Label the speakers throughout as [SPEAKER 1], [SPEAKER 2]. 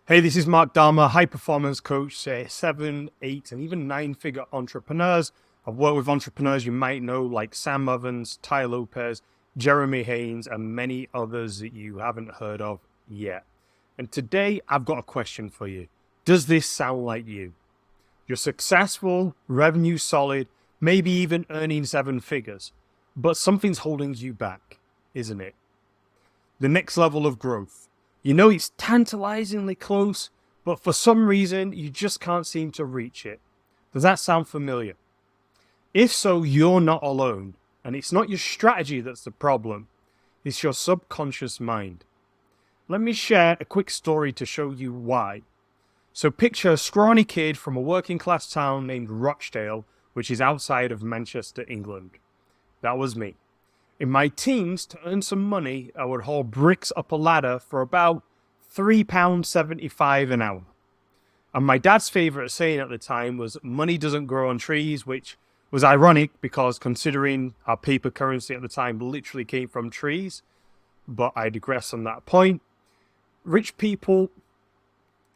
[SPEAKER 1] Hey, this is Mark Dhamma, high performance coach, say 7, 8, and even 9-figure entrepreneurs. I've worked with entrepreneurs you might know like Sam Ovens, Ty Lopez, Jeremy Haynes, and many others that you haven't heard of yet. And today I've got a question for you. Does this sound like you? You're successful, revenue solid, maybe even earning 7 figures, but something's holding you back, isn't it? The next level of growth. You know it's tantalizingly close, but for some reason you just can't seem to reach it. Does that sound familiar? If so, you're not alone, and it's not your strategy that's the problem, it's your subconscious mind. Let me share a quick story to show you why. So picture a scrawny kid from a working class town named Rochdale, which is outside of Manchester, England. That was me. In my teens, to earn some money, I would haul bricks up a ladder for about £3.75 an hour. And my dad's favourite saying at the time was, money doesn't grow on trees, which was ironic because considering our paper currency at the time literally came from trees. But I digress on that point. Rich people,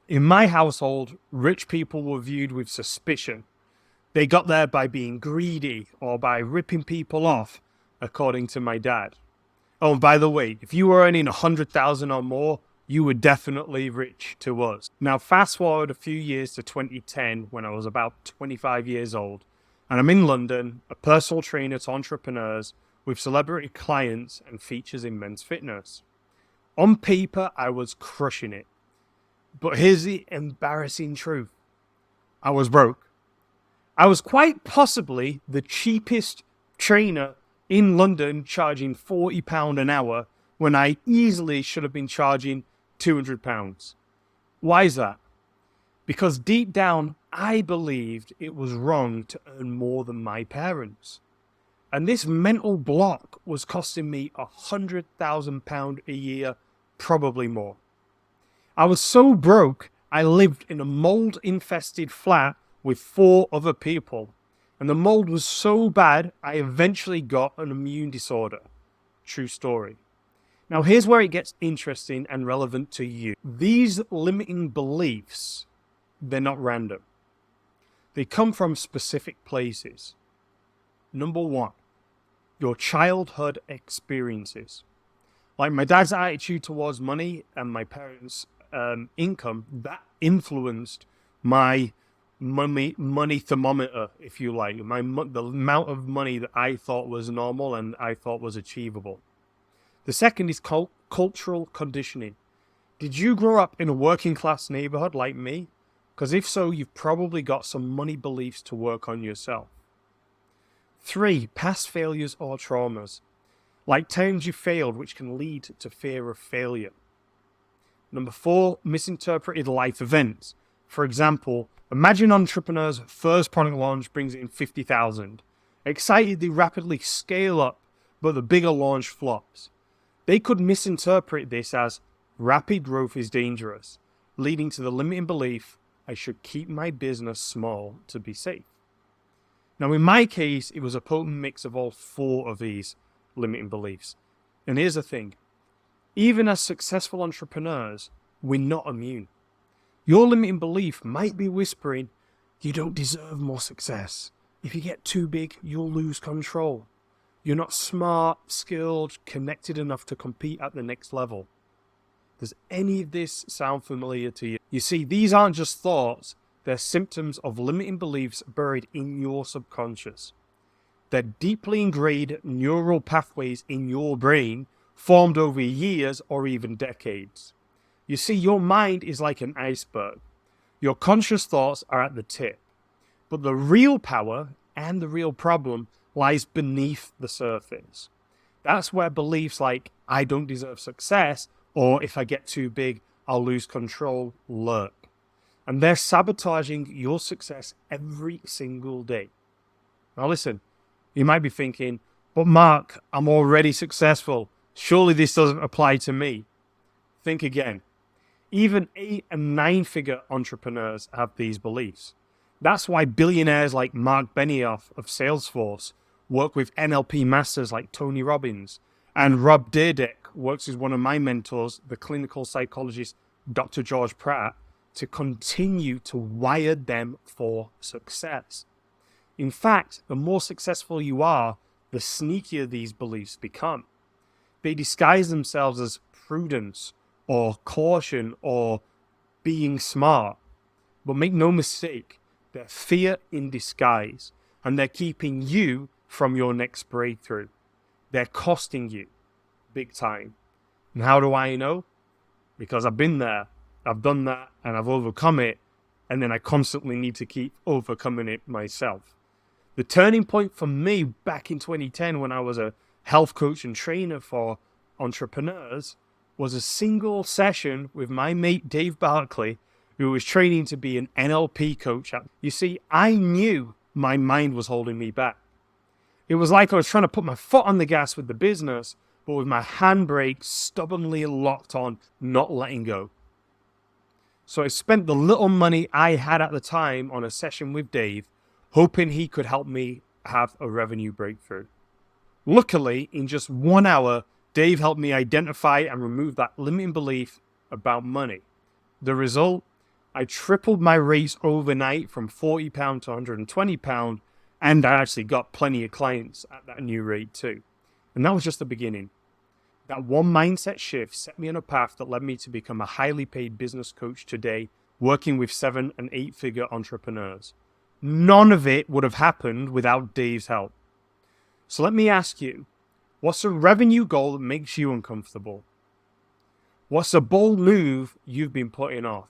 [SPEAKER 1] in my household, rich people were viewed with suspicion. They got there by being greedy or by ripping people off, according to my dad. Oh, and by the way, if you were earning 100,000 or more, you were definitely rich to us. Now, fast forward a few years to 2010, when I was about 25 years old, and I'm in London, a personal trainer to entrepreneurs with celebrity clients and features in men's fitness. On paper, I was crushing it. But here's the embarrassing truth. I was broke. I was quite possibly the cheapest trainer in London, charging £40 an hour when I easily should have been charging £200. Why is that? Because deep down, I believed it was wrong to earn more than my parents. And this mental block was costing me £100,000 a year, probably more. I was so broke, I lived in a mold-infested flat with 4 other people. And the mold was so bad, I eventually got an immune disorder. True story. Now here's where it gets interesting and relevant to you. These limiting beliefs, they're not random. They come from specific places. Number 1, your childhood experiences. Like my dad's attitude towards money and my parents' income, that influenced my money thermometer, if you like, the amount of money that I thought was normal and I thought was achievable. The second is cultural conditioning. Did you grow up in a working class neighborhood like me? Because if so, you've probably got some money beliefs to work on yourself. 3, past failures or traumas, like times you failed, which can lead to fear of failure. Number 4, misinterpreted life events. For example, imagine an entrepreneur's first product launch brings in 50,000. Excited, they rapidly scale up, but the bigger launch flops. They could misinterpret this as rapid growth is dangerous, leading to the limiting belief, I should keep my business small to be safe. Now, in my case, it was a potent mix of all 4 of these limiting beliefs. And here's the thing. Even as successful entrepreneurs, we're not immune. Your limiting belief might be whispering, you don't deserve more success. If you get too big, you'll lose control. You're not smart, skilled, connected enough to compete at the next level. Does any of this sound familiar to you? You see, these aren't just thoughts, they're symptoms of limiting beliefs buried in your subconscious. They're deeply ingrained neural pathways in your brain, formed over years or even decades. You see, your mind is like an iceberg. Your conscious thoughts are at the tip. But the real power and the real problem lies beneath the surface. That's where beliefs like, I don't deserve success, or if I get too big, I'll lose control, lurk. And they're sabotaging your success every single day. Now listen, you might be thinking, but Mark, I'm already successful. Surely this doesn't apply to me. Think again. Even 8 and 9-figure entrepreneurs have these beliefs. That's why billionaires like Mark Benioff of Salesforce work with NLP masters like Tony Robbins, and Rob Dyrdek works with one of my mentors, the clinical psychologist Dr. George Pratt, to continue to wire them for success. In fact, the more successful you are, the sneakier these beliefs become. They disguise themselves as prudence or caution or being smart. But make no mistake, they're fear in disguise, and they're keeping you from your next breakthrough. They're costing you big time. And how do I know? Because I've been there, I've done that, and I've overcome it, and then I constantly need to keep overcoming it myself. The turning point for me back in 2010 when I was a health coach and trainer for entrepreneurs was a single session with my mate Dave Barkley, who was training to be an NLP coach. You see, I knew my mind was holding me back. It was like I was trying to put my foot on the gas with the business, but with my handbrake stubbornly locked on, not letting go. So I spent the little money I had at the time on a session with Dave, hoping he could help me have a revenue breakthrough. Luckily, in just 1 hour, Dave helped me identify and remove that limiting belief about money. The result? I tripled my rates overnight from £40 to £120, and I actually got plenty of clients at that new rate too. And that was just the beginning. That one mindset shift set me on a path that led me to become a highly paid business coach today, working with 7- and 8-figure entrepreneurs. None of it would have happened without Dave's help. So let me ask you, what's a revenue goal that makes you uncomfortable? What's a bold move you've been putting off?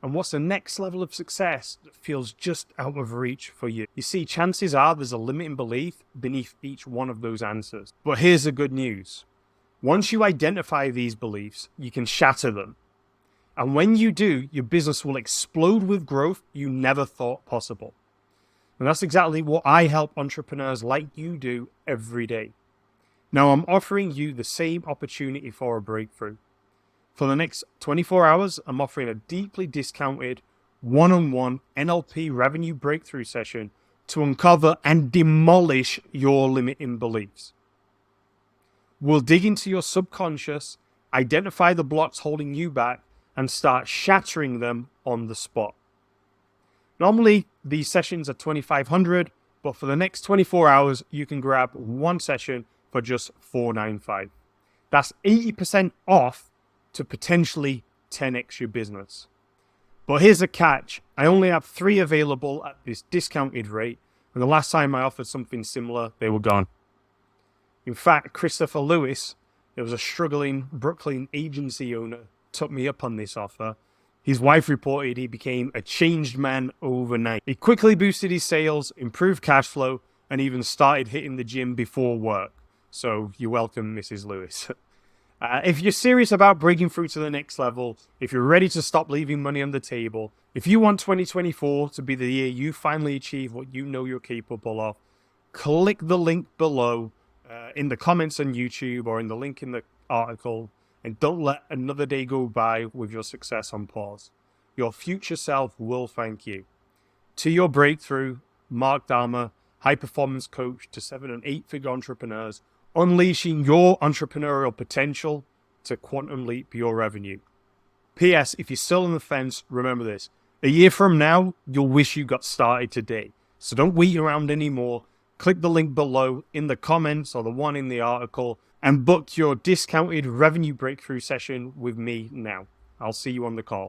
[SPEAKER 1] And what's the next level of success that feels just out of reach for you? You see, chances are there's a limiting belief beneath each one of those answers. But here's the good news. Once you identify these beliefs, you can shatter them. And when you do, your business will explode with growth you never thought possible. And that's exactly what I help entrepreneurs like you do every day. Now I'm offering you the same opportunity for a breakthrough. For the next 24 hours, I'm offering a deeply discounted one-on-one NLP revenue breakthrough session to uncover and demolish your limiting beliefs. We'll dig into your subconscious, identify the blocks holding you back, and start shattering them on the spot. Normally, these sessions are $2,500, but for the next 24 hours, you can grab one session for just $495. That's 80% off to potentially 10x your business. But here's a catch. I only have 3 available at this discounted rate, and the last time I offered something similar, they were gone. In fact, Christopher Lewis, there was a struggling Brooklyn agency owner, took me up on this offer. His wife reported he became a changed man overnight. He quickly boosted his sales, improved cash flow, and even started hitting the gym before work. So you're welcome, Mrs. Lewis. If you're serious about breaking through to the next level, if you're ready to stop leaving money on the table, if you want 2024 to be the year you finally achieve what you know you're capable of, click the link below in the comments on YouTube or in the link in the article, and don't let another day go by with your success on pause. Your future self will thank you. To your breakthrough, Mark Dhamma, high performance coach to 7- and 8-figure entrepreneurs, unleashing your entrepreneurial potential to quantum leap your revenue. P.S. If you're still on the fence, remember this. A year from now, you'll wish you got started today. So don't wait around anymore. Click the link below in the comments or the one in the article and book your discounted revenue breakthrough session with me now. I'll see you on the call.